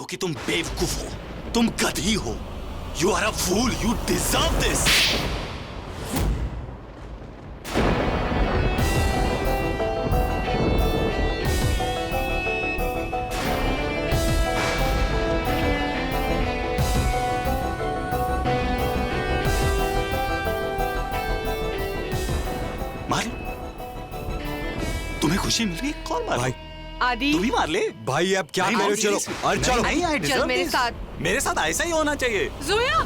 कि तुम बेवकूफ हो, तुम गधी हो। You are a fool, you deserve this. मार लो। तुम्हें खुशी मिल रही है, कौन मार? भाई आदि, तू भी मार ले। भाई अब क्या नहीं, करो, नहीं, चलो नहीं, अरे चलो। नहीं, I चल deserve मेरे this। साथ। मेरे साथ ऐसा ही होना चाहिए। जोया,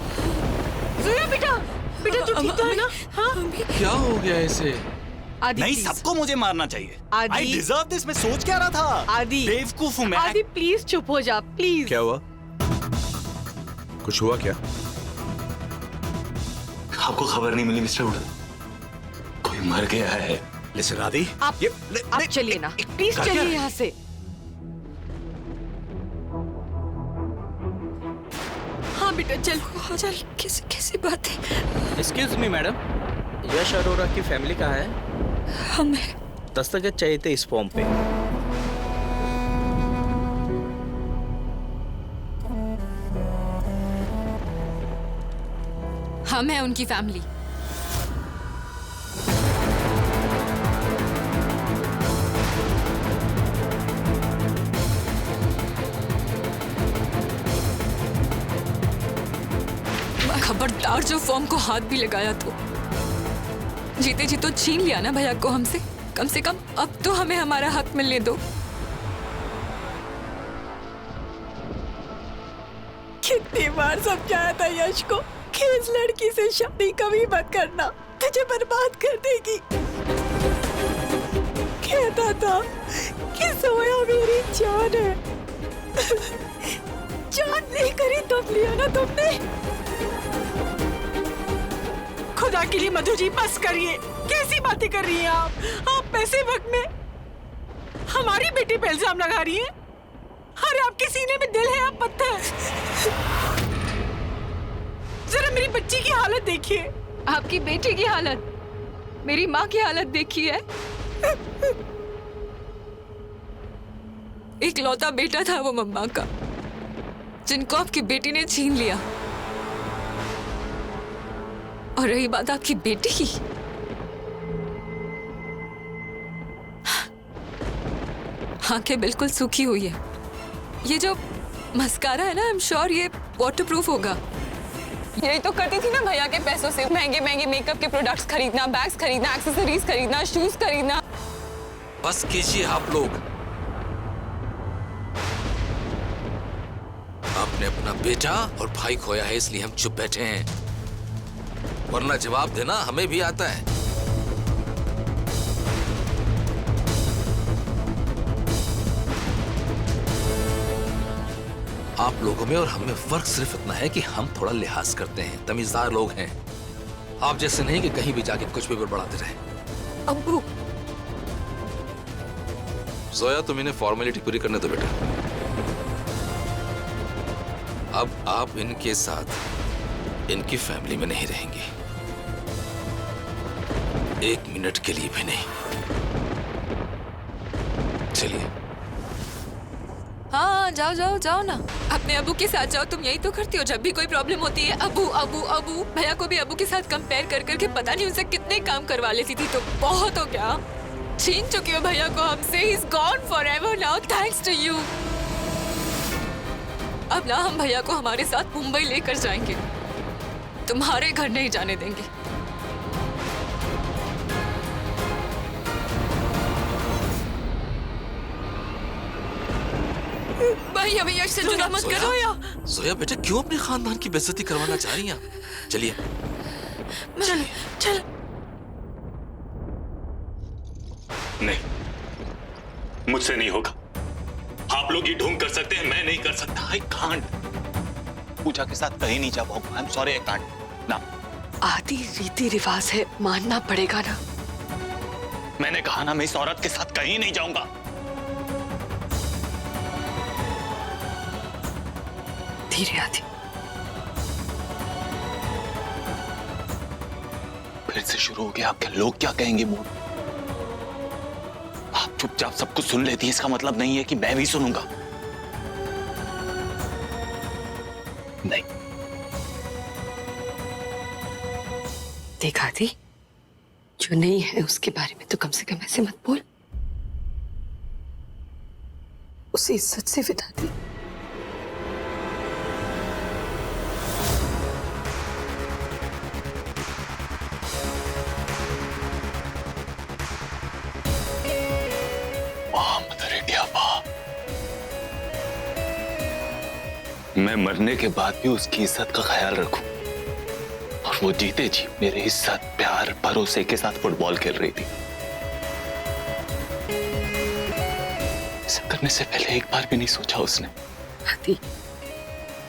जोया बेटा, बेटा तू ठीक तो है ना? हाँ? क्या हो गया इसे? आदि नहीं, please। सबको मुझे मारना चाहिए। आदि। I deserve this। मैं सोच क्या रहा था? आदि। बेवकूफ हूँ मैं। आदि प्लीज चुप हो जा, प्लीज। क्या हुआ? कुछ हुआ क्या? आपको खबर नहीं मिली मिस्टर वुडन? कोई मर गया है। लिसन आदि, आप चलिए ना, प्लीज कर चलिए क्या? यहाँ से। हाँ बेटा चल चल। कैसी कैसी बात है? एक्सक्यूज मी मैडम, यश अरोरा की फैमिली कहाँ है? हमें दस्तखत चाहिए थे इस फॉर्म पे। हम हैं उनकी फैमिली। खबरदार जो फॉर्म को हाथ भी लगाया तो जीते जी तो छीन लिया ना भैया को हमसे। कम से कम अब तो हमें हमारा हक मिलने दो। कितनी बार समझाया था यश को कि इस लड़की से शादी कभी मत करना, तुझे बर्बाद कर देगी। कहता था कि सोया मेरी जान है। जान लेकर ही तुम लिया ना तुमने। खुदा के लिए मधु जी बस करिए, कैसी बातें कर रही हैं आप ऐसे वक्त में हमारी बेटी पे इल्जाम लगा रही हैं। अरे आपके सीने में दिल है, आप पत्थर। जरा मेरी बच्ची की हालत देखिए। आपकी बेटी की हालत, मेरी माँ की हालत देखी है। एक लौता बेटा था वो मम्मा का, जिनको आपकी बेटी ने छीन लिया। और रही बात आपकी बेटी की, आंखें बिल्कुल सूखी हुई है। ये जो मस्कारा है ना, आई एम श्योर ये वाटरप्रूफ होगा। यही तो करती थी ना भैया के पैसों से, महंगे महंगे मेकअप के प्रोडक्ट्स खरीदना, बैग्स खरीदना, एक्सेसरीज खरीदना, शूज खरीदना। बस कीजिए आप लोग। आपने अपना बेटा और भाई खोया है, इसलिए हम चुप बैठे हैं, वरना जवाब देना हमें भी आता है। आप लोगों में और हम में फर्क सिर्फ इतना है कि हम थोड़ा लिहाज करते हैं, तमीजदार लोग हैं। आप जैसे नहीं कि कहीं भी जाके कुछ भी बड़बड़ाते रहे। अब्बू, जोया तुम इन्हें फॉर्मेलिटी पूरी करने दो बेटा। अब आप इनके साथ इनकी फैमिली में नहीं रहेंगी, एक मिनट के लिए भी नहीं। चलिए। हाँ जाओ जाओ जाओ ना, अपने अबू के साथ जाओ। तुम यही तो करती हो जब भी कोई प्रॉब्लम होती है, अबू अबू अबू। भैया को भी अबू के साथ कंपेयर कर करके पता नहीं उनसे कितने काम करवा लेती थी। तो बहुत हो गया, छीन चुकी हो भैया को हमसे। He is gone forever now, thanks to you. अब ना हम भैया को हमारे साथ मुंबई लेकर जाएंगे, तुम्हारे घर नहीं जाने देंगे। भैया भैया से जुदा मत करो या। जोया बेटा क्यों अपने खानदान की बेइज्जती करवाना चाह रही हैं आप? चलिए चल चल। नहीं, मुझसे नहीं होगा। आप लोग ये ढोंग कर सकते हैं, मैं नहीं कर सकता। I can't. पूजा के साथ कहीं नहीं जा पाऊंगा। I am sorry, I can't ना। आदि रीति रिवाज है, मानना पड़ेगा ना। मैंने कहा ना, मैं इस औरत के साथ कहीं नहीं जाऊंगा। धीरे आदि। फिर से शुरू हो गया आपके लोग क्या कहेंगे मूड। आप चुपचाप सब कुछ सुन लेती है, इसका मतलब नहीं है कि मैं भी सुनूंगा। नहीं। देखा थी, जो नहीं है उसके बारे में तो कम से कम ऐसे मत बोल। उसे इज्जत से विदा दी। मदर इंडिया वाह, मैं मरने के बाद भी उसकी इज्जत का ख्याल रखूं और वो जीते जी मेरे इज्जत, प्यार, भरोसे के साथ फुटबॉल खेल रही थी। ऐसा करने से पहले एक बार भी नहीं सोचा उसने। आदि,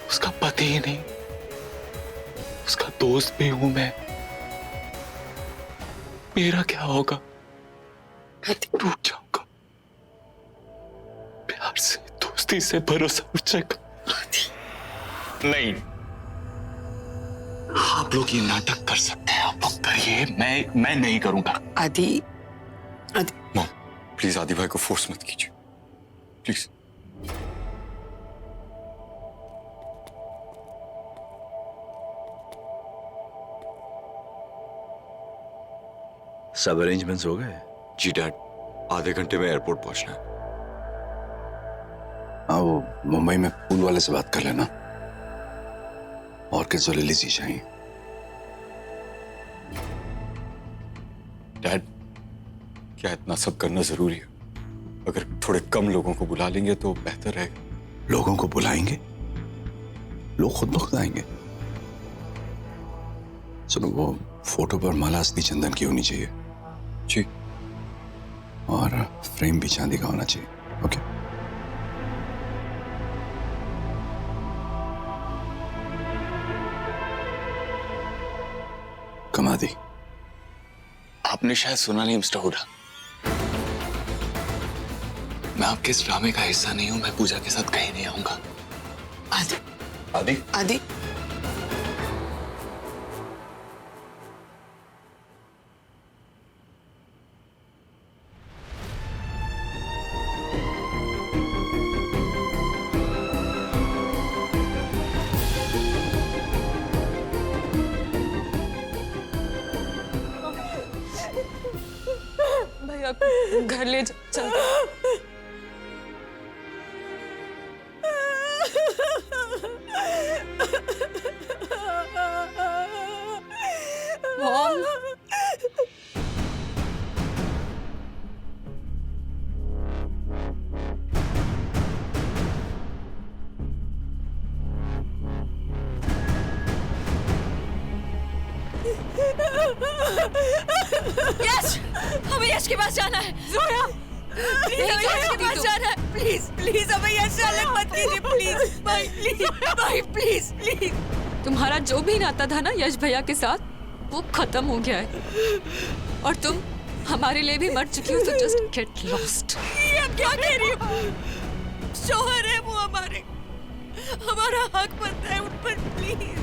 उसका पति ही नहीं, उसका दोस्त भी हूं मैं। मेरा क्या होगा? टूट जाऊंगा। प्यार से, दोस्ती से भरोसा उठ जाएगा। नहीं, आप लोग ये नाटक कर सकते हैं, आप लोग करिए, मैं नहीं करूंगा। आदि, आदि, मॉम प्लीज आदि भाई को फोर्स मत कीजिए प्लीज। सब अरेंजमेंट्स हो गए? जी डैड, आधे घंटे में एयरपोर्ट पहुंचना है। हाँ, वो मुंबई में पूल वाले से बात कर लेना। और किस जो लिली सी चाहिए। डैड, क्या इतना सब करना जरूरी है? अगर थोड़े कम लोगों को बुला लेंगे तो बेहतर रहेगा। लोगों को बुलाएंगे, लोग खुद ब खुद आएंगे। सुनो, वो फोटो पर माला असली चंदन की होनी चाहिए जी। और फ्रेम भी चांदी का होना चाहिए। ओके? कमा दी। आपने शायद सुना नहीं मिस्टर हुडा, मैं आपके इस ड्रामे का हिस्सा नहीं हूं। मैं पूजा के साथ कहीं नहीं आऊंगा। आदि, आदि, आदि, भैया घर ले चल। मॉम, यश, हमें यश के पास जाना है। जोया, प्लीज हमें यश के पास जाना है। प्लीज प्लीज हमें यश से अलग मत कीजिए। प्लीज भाई, प्लीज भाई, प्लीज प्लीज। तुम्हारा जो भी नाता था ना यश भैया के साथ, वो खत्म हो गया है। और तुम हमारे लिए भी मर चुकी हो, तो जस्ट गेट लॉस्ट। ये अब क्या कह रही हो? शौहर है वो हमारे, हमारा हक बनता है उन पर। प्लीज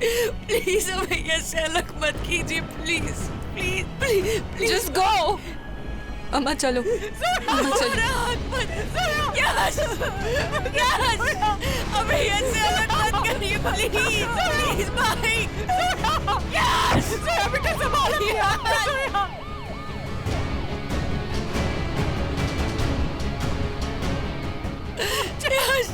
प्लीज हमें यश से अलग मत कीजिए। Please please please please. Just go. अम्मा चलो, अम्मा चलो। हमारा हक बनता है। यश, यश, हमें यश से अलग मत करिए। प्लीज प्लीज भाई। यश, बेटा संभालिए। यश,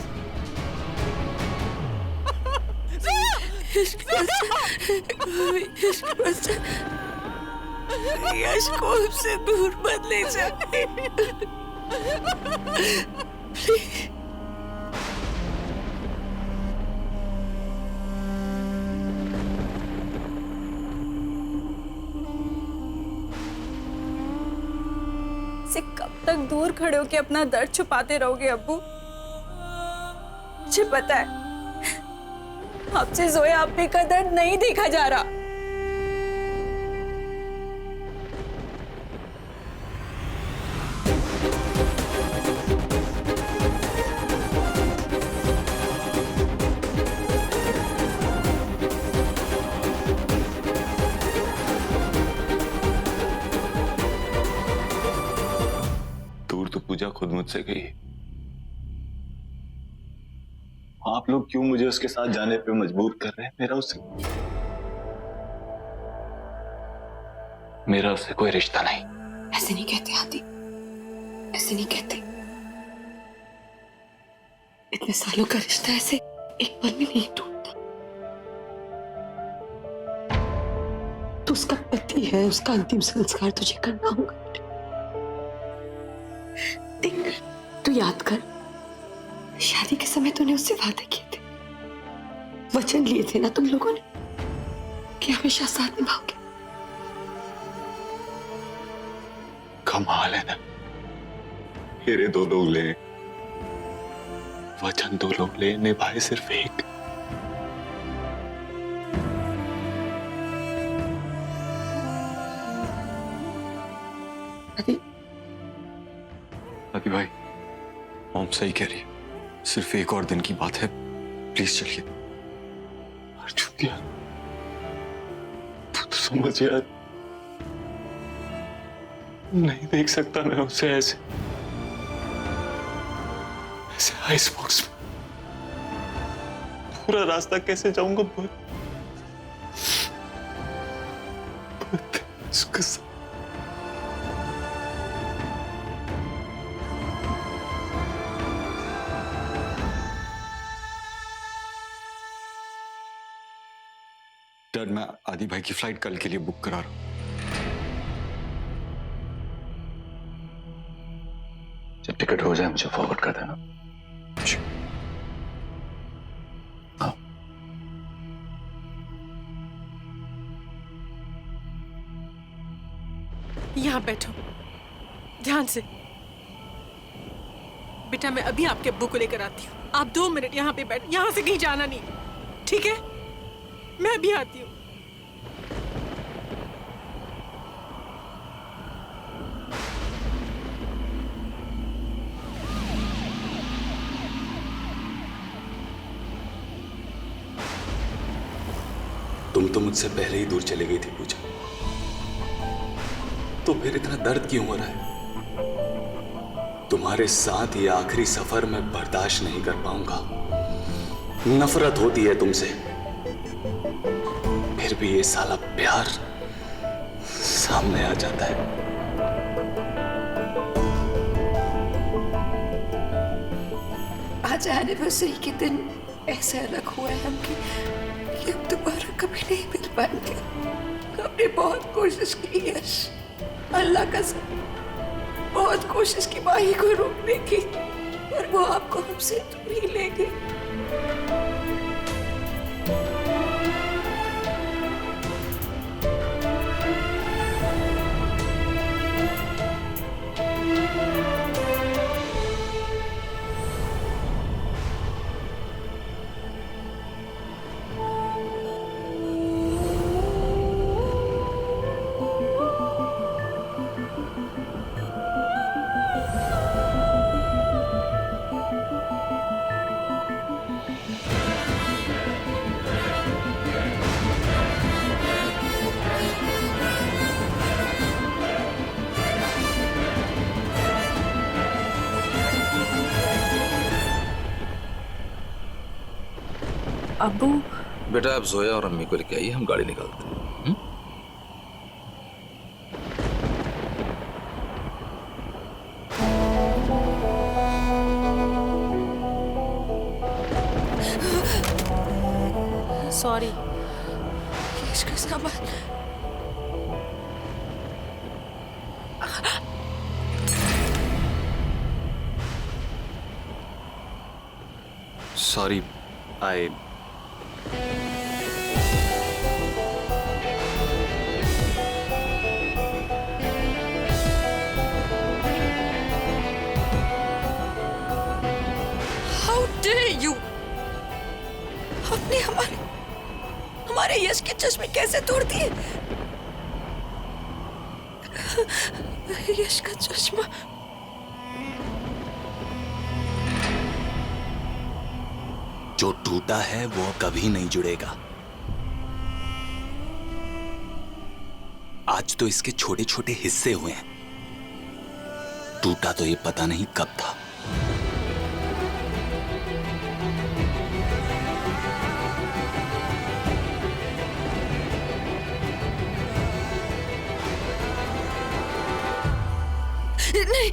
यश को हमसे दूर मत ले जाए। से कब तक दूर खड़े होके अपना दर्द छुपाते रहोगे अब्बू? मुझे पता है आपसे जोया अब्बे का दर्द नहीं देखा जा रहा। दूर तो पूजा खुद मुझसे गई आप लोग क्यों मुझे उसके साथ जाने पे मजबूर कर रहे हैं? मेरा उससे कोई रिश्ता नहीं। ऐसे नहीं कहते आदि, ऐसे नहीं कहते। इतने सालों का रिश्ता ऐसे एक पल में नहीं टूटता। तो उसका पति है, उसका अंतिम संस्कार तुझे करना होगा। देख, तू याद कर, शादी के समय तूने उससे वादे किए थे, वचन लिए थे ना तुम लोगों ने कि हमेशा साथ निभाओगे। कमाल है ना, मेरे 2 लोग ले, वचन 2 लोग ले, निभाए सिर्फ एक। आदि भाई, मॉम सही कह रही है, सिर्फ एक और दिन की बात है, प्लीज चलिए। अर्जुन यार, तू तो समझ यार, नहीं देख सकता मैं उसे ऐसे आइस बॉक्स में। पूरा रास्ता कैसे जाऊंगा? उसके साथ डैड, मैं आदि भाई की फ्लाइट कल के लिए बुक करा रहा हूं। जब टिकट हो जाए मुझे फॉरवर्ड कर देना। हाँ। यहाँ बैठो, ध्यान से। बेटा, मैं अभी आपके अब्बू को लेकर आती हूँ। आप 2 मिनट यहाँ पे बैठ, यहाँ से कहीं जाना नहीं, ठीक है? मैं अभी आती हूँ। तुम तो मुझसे पहले ही दूर चली गई थी पूजा, तो फिर इतना दर्द क्यों हो रहा है? तुम्हारे साथ ये आखिरी सफर में बर्दाश्त नहीं कर पाऊंगा। नफरत होती है तुमसे, फिर भी ये साला प्यार सामने आ जाता है। आज एनिवर्सरी के दिन ऐसे अलग हुआ है हम कि अब दोबारा कभी नहीं मिल पाएंगे। हमने बहुत कोशिश की यश, अल्लाह कसम, बहुत कोशिश की माही को रोकने की, पर वो आपको हमसे दूर ही ले गई। अब्बू, बेटा आप जोया और अम्मी को लेके आइए, हम गाड़ी निकालते हैं। सॉरी। इसका सामान sorry, I how dare you! आपने हमारे यश के चश्मे कैसे तोड़ दिए? यश का चश्मा। जो टूटा है वो कभी नहीं जुड़ेगा। आज तो इसके छोटे छोटे हिस्से हुए हैं, टूटा तो ये पता नहीं कब था। नहीं।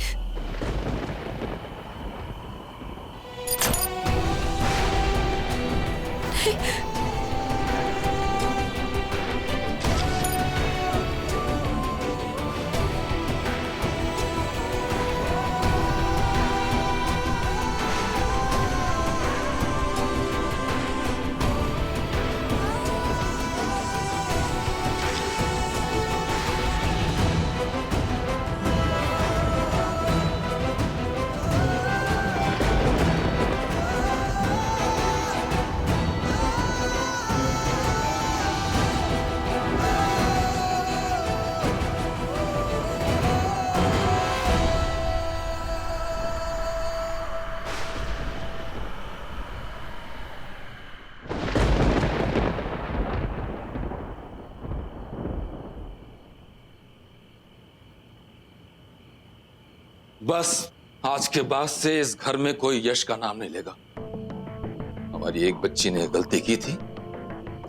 बस आज के बाद से इस घर में कोई यश का नाम नहीं लेगा। हमारी एक बच्ची ने गलती की थी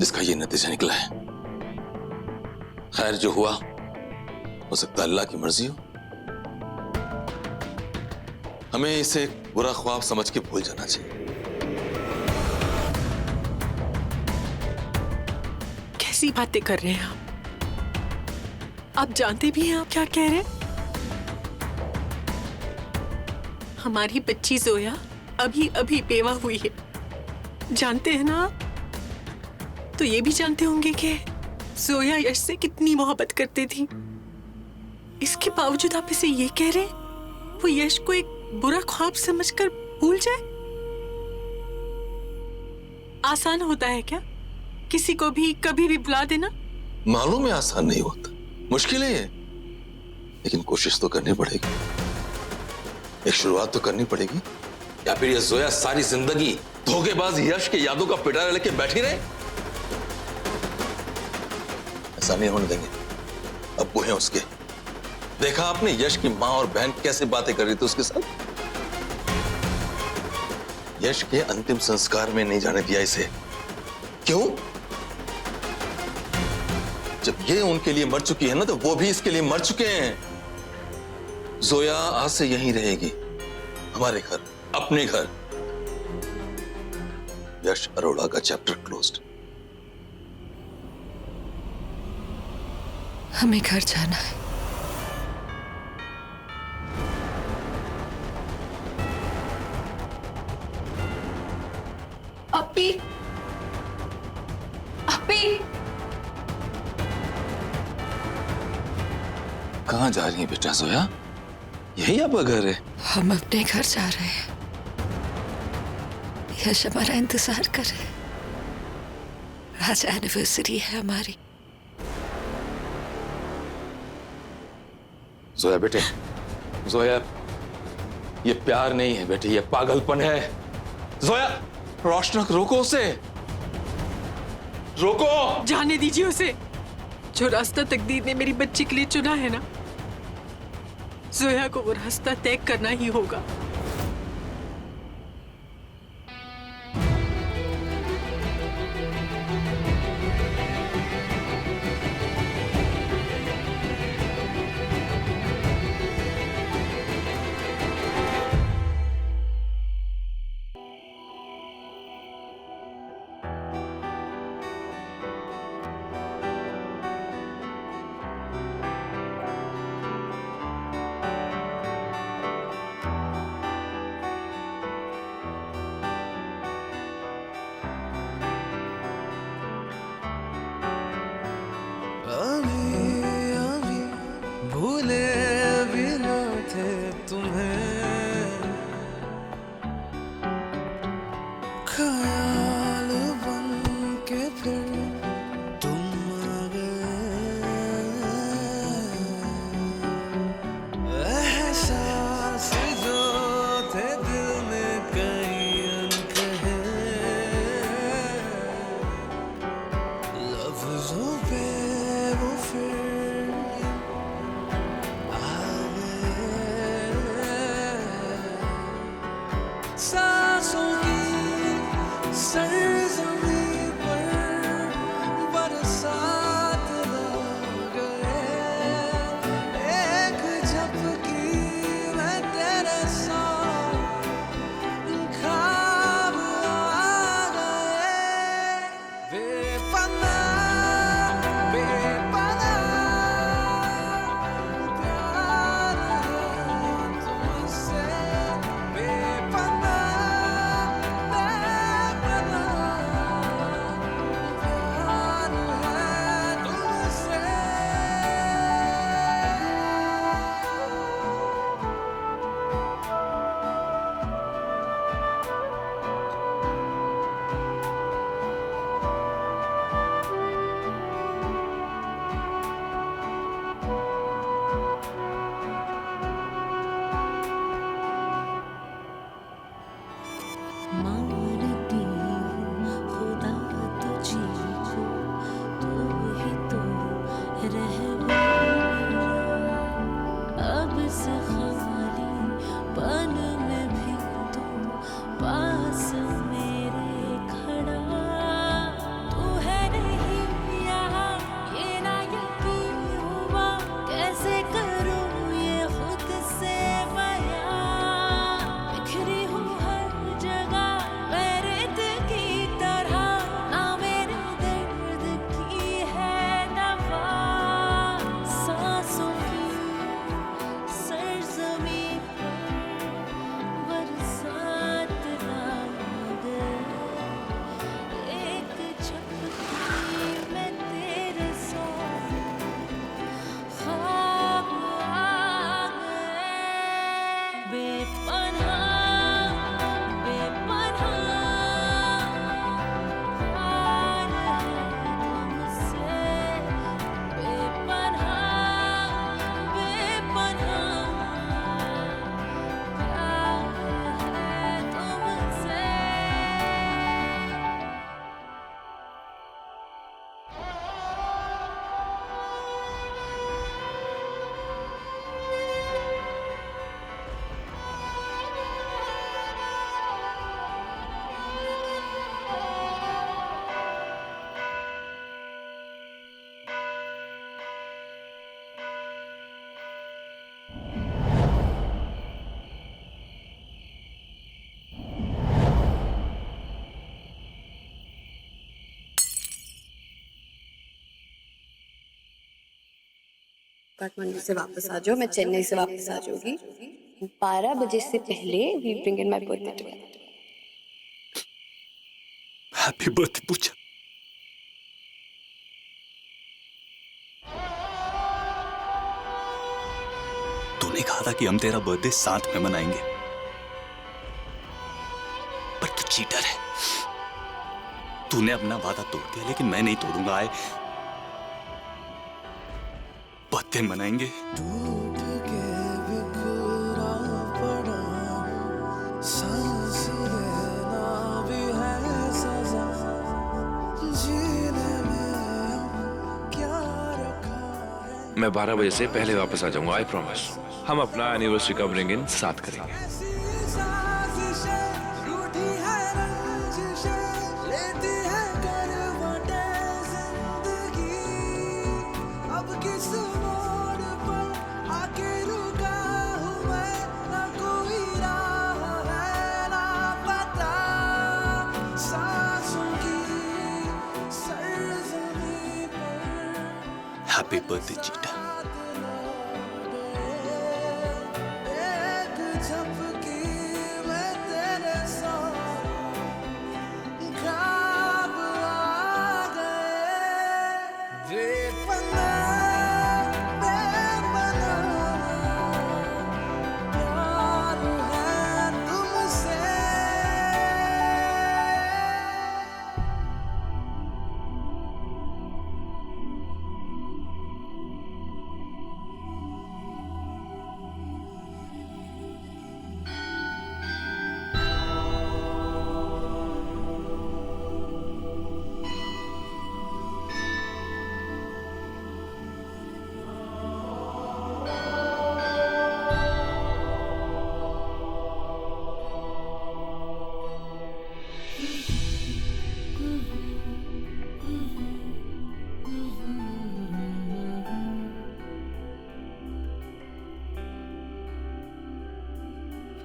जिसका ये नतीजा निकला है। खैर जो हुआ हो सकता है अल्लाह की मर्जी हो। हमें इसे एक बुरा ख्वाब समझ के भूल जाना चाहिए। कैसी बातें कर रहे हैं आप जानते भी हैं आप क्या कह रहे हैं? हमारी बच्ची जोया अभी अभी बेवा हुई है, जानते हैं ना आप? तो ये भी जानते होंगे कि जोया यश से कितनी मोहब्बत करती थी। इसके बावजूद आप इसे ये कह रहे हैं वो यश को एक बुरा ख्वाब समझकर भूल जाए? आसान होता है क्या किसी को भी कभी भी भुला देना? मालूम है आसान नहीं होता, मुश्किल है ये, लेकिन कोशिश तो करनी पड़ेगी। एक शुरुआत तो करनी पड़ेगी, या फिर ये जोया सारी जिंदगी धोखेबाज यश के यादों का पिटारा लेके बैठी रहे? ऐसा नहीं होने देंगे। अब्बू हैं उसके, देखा आपने यश की माँ और बहन कैसे बातें कर रही थी उसके साथ। यश के अंतिम संस्कार में नहीं जाने दिया इसे। क्यों? जब ये उनके लिए मर चुकी है ना, तो वो भी इसके लिए मर चुके हैं। जोया आज से यहीं रहेगी, हमारे घर, अपने घर। यश अरोड़ा का चैप्टर क्लोज्ड। हमें घर जाना है। अपी, अपी, कहां जा रही है बेटा जोया? यही आपका घर है? हम अपने घर जा रहे हैं। यश हमारा इंतजार कर रहे हैं। आज एनिवर्सरी है हमारी। जोया बेटे, जोया ये प्यार नहीं है बेटे, ये पागलपन है। जोया रोशनक रोको उसे, रोको। जाने दीजिए उसे। जो रास्ता तकदीर ने मेरी बच्ची के लिए चुना है ना, जोया को वो रास्ता तय करना ही होगा। मानती हूँ खुदा तुझी को, तू ही तो रह गया अब से खाली पल में भी तू पास मेरे खड़ा, तू है नहीं यहाँ ये ना यकीन हुआ, कैसे करूँ ये खुद से बयां, बिखरी हूँ हर जगह मैं रेत की तरह, ना मेरे दर्द की है दवा, सांसों की सरजमी पर बरसात लाग एक झपकी में तेरे सो ख्वाब आ गए, बेपनाह बेपनाह प्यार है तुमसे, बेपनाह बेपनाह प्यार है तुमसे। काठमांडू से वापस आ जाओ, मैं चेन्नई से वापस आ जाऊंगी 12 बजे से पहले। We bring in my birthday together. Happy birthday Puja. तूने कहा था कि हम तेरा बर्थडे साथ में मनाएंगे, पर तू चीटर है। तूने अपना वादा तोड़ दिया, लेकिन मैं नहीं तोड़ूंगा। आए बर्थडे मनाएंगे। मैं 12 बजे से पहले वापस आ जाऊंगा, आई प्रॉमिस। हम अपना एनिवर्सरी का ब्रिंग इन साथ करेंगे। हैप्पी बर्थडे चीटा।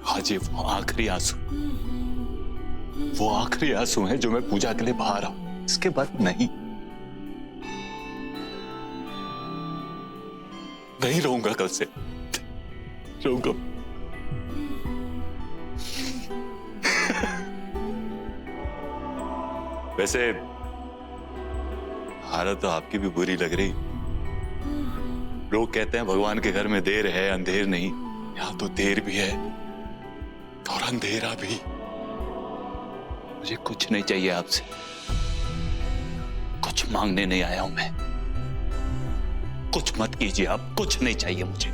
आज ये वो आखिरी आंसू हैं जो मैं पूजा के लिए बहा रहा हूं। इसके बाद नहीं रहूंगा। कल से रहूंगा। वैसे हालत तो आपकी भी बुरी लग रही। लोग कहते हैं भगवान के घर में देर है अंधेर नहीं। यहां तो देर भी है और अंधेरा भी। मुझे कुछ नहीं चाहिए आपसे, कुछ मांगने नहीं आया हूं मैं। कुछ मत कीजिए आप, कुछ नहीं चाहिए मुझे।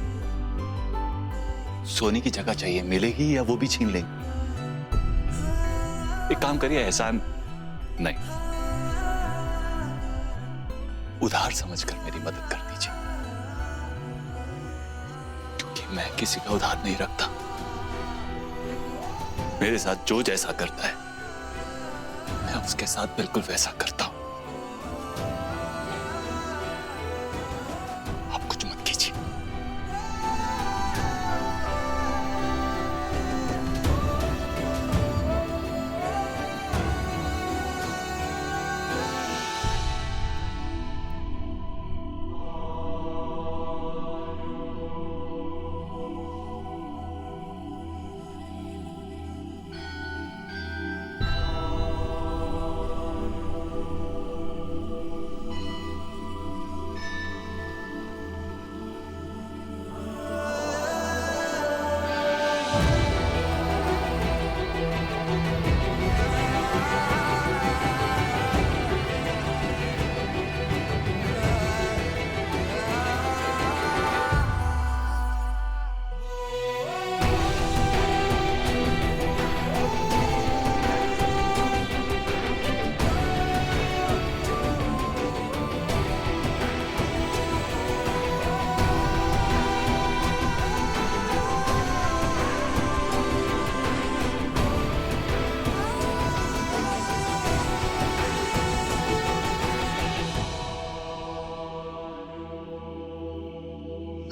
सोने की जगह चाहिए, मिलेगी या वो भी छीन लेंगे। एक काम करिए, एहसान नहीं, उधार समझकर मेरी मदद कर दीजिए, क्योंकि मैं किसी का उधार नहीं रखता। मेरे साथ जो जैसा करता है मैं उसके साथ बिल्कुल वैसा करता हूं। आप कुछ मत कीजिए।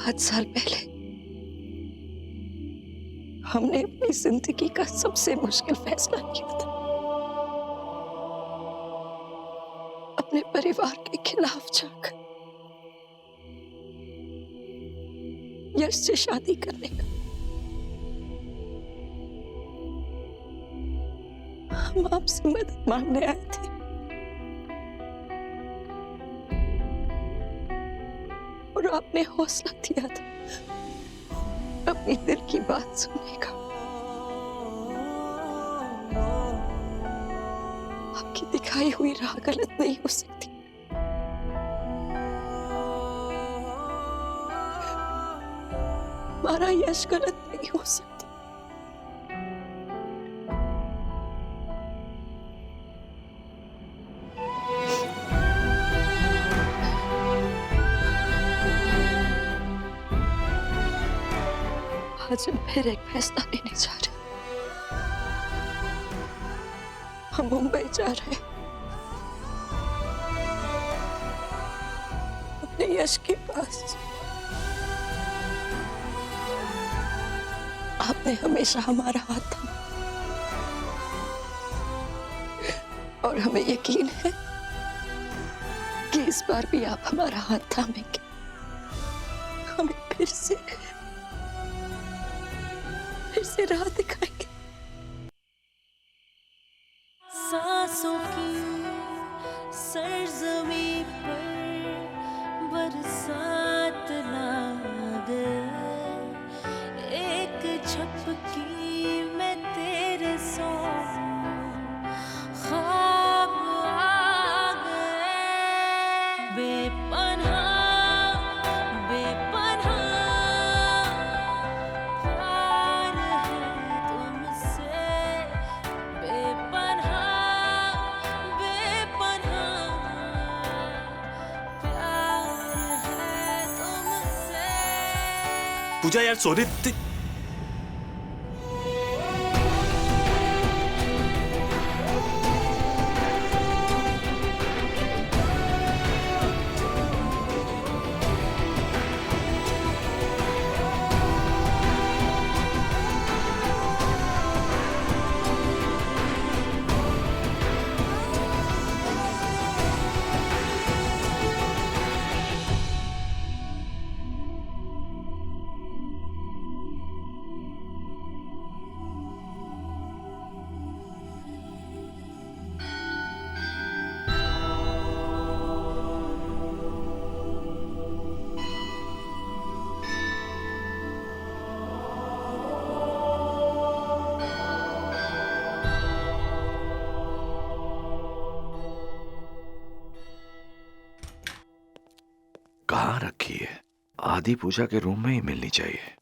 पाँच साल पहले हमने अपनी जिंदगी का सबसे मुश्किल फैसला किया था। अपने परिवार के खिलाफ जाकर यश से शादी करने का। हम आपसे मदद मांगने आए थे। और आपने हौसला दिया था अपनी दिल की बात सुनने का। आपकी दिखाई हुई राह गलत नहीं हो सकती। हमारा यश गलत नहीं हो सकता। आज हम फिर एक फैसला लेने जा रहे हैं। हम मुंबई जा रहे हैं, अपने यश के पास। आपने हमेशा हमारा हाथ थामा और हमें यकीन है कि इस बार भी आप हमारा हाथ थामेंगे। हमें फिर से राह दिखाएंगे। सांसों की सरजमी पर बरसात लागे, एक झपकी में तेरे सो ख्वाब आ गए। बेपनाह बेपनाह पूजा यार, सोने कहाँ रखी है? आदि पूजा के रूम में ही मिलनी चाहिए।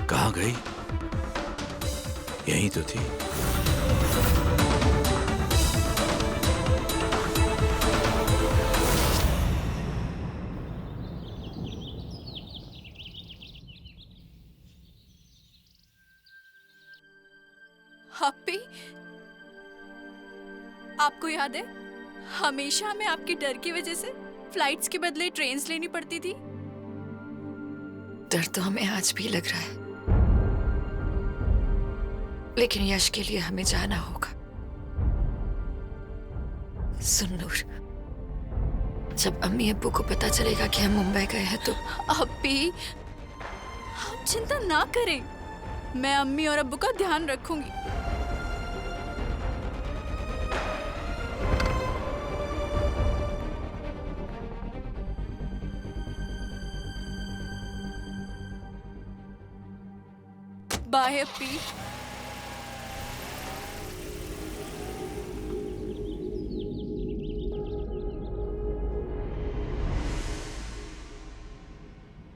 कहाँ गई? यहीं तो थी। हैप्पी, आपको याद है हमेशा हमें आपके डर की वजह से फ्लाइट्स के बदले ट्रेन्स लेनी पड़ती थी? डर तो हमें आज भी लग रहा है, लेकिन यश के लिए हमें जाना होगा। सुन नूर, जब अम्मी अब्बू को पता चलेगा कि हम मुंबई गए हैं तो अब्बी, आप चिंता ना करें, मैं अम्मी और अब्बू का ध्यान रखूंगी। बाय अप्पी।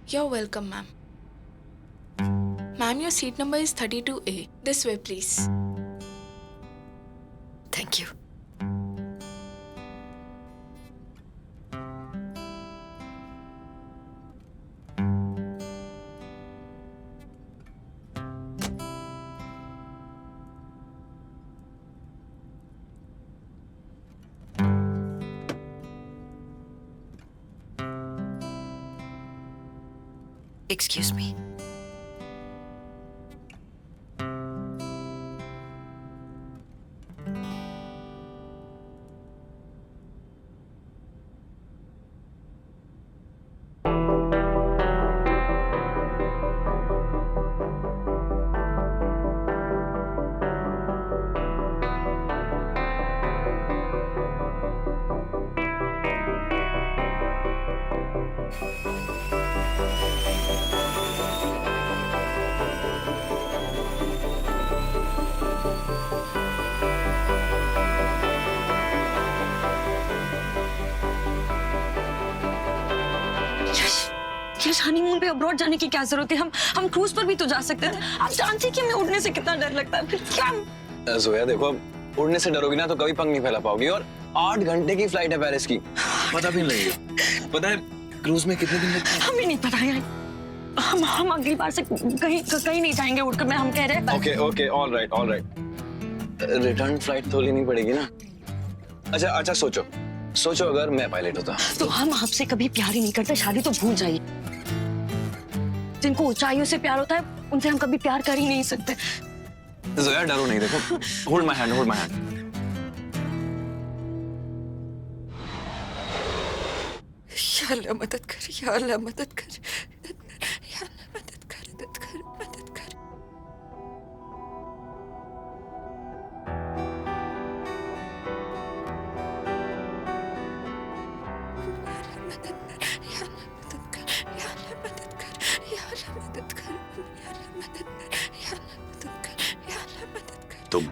You're welcome, ma'am. Ma'am, your seat number is 32A. This way, please. Thank you. Excuse me. Yash, honeymoon पे अब्रॉड जाने की क्या जरूरत है? हम क्रूज पर भी तो जा सकते थे। आप जानती कि हमें उड़ने से कितना डर लगता है। फिर क्या? जोया देखो, उड़ने से डरोगी ना तो कभी पंख नहीं फैला पाओगी, और 8 घंटे की फ्लाइट है पेरिस की, पता भी नहीं लगेगा। पता है क्रूज में कितने दिन लगते हैं? हमें नहीं पता यार, हम अगली बार से कहीं नहीं जाएंगे उड़कर, मैं हम कह रहे हैं। Okay okay, all right. Return flight तो लेनी पड़ेगी ना। अच्छा सोचो अगर मैं पायलट होता तो हम आपसे कभी प्यार ही नहीं करते, शादी तो भूल जाइए। जिनको ऊंचाइयों से प्यार होता है उनसे हम कभी प्यार कर ही नहीं सकते। जोया डरो नहीं, देखो, होल्ड माय हैंड। या अल्लाह मदद कर, या अल्लाह मदद कर, या अल्लाह मदद कर, मदद कर, मदद कर। तुम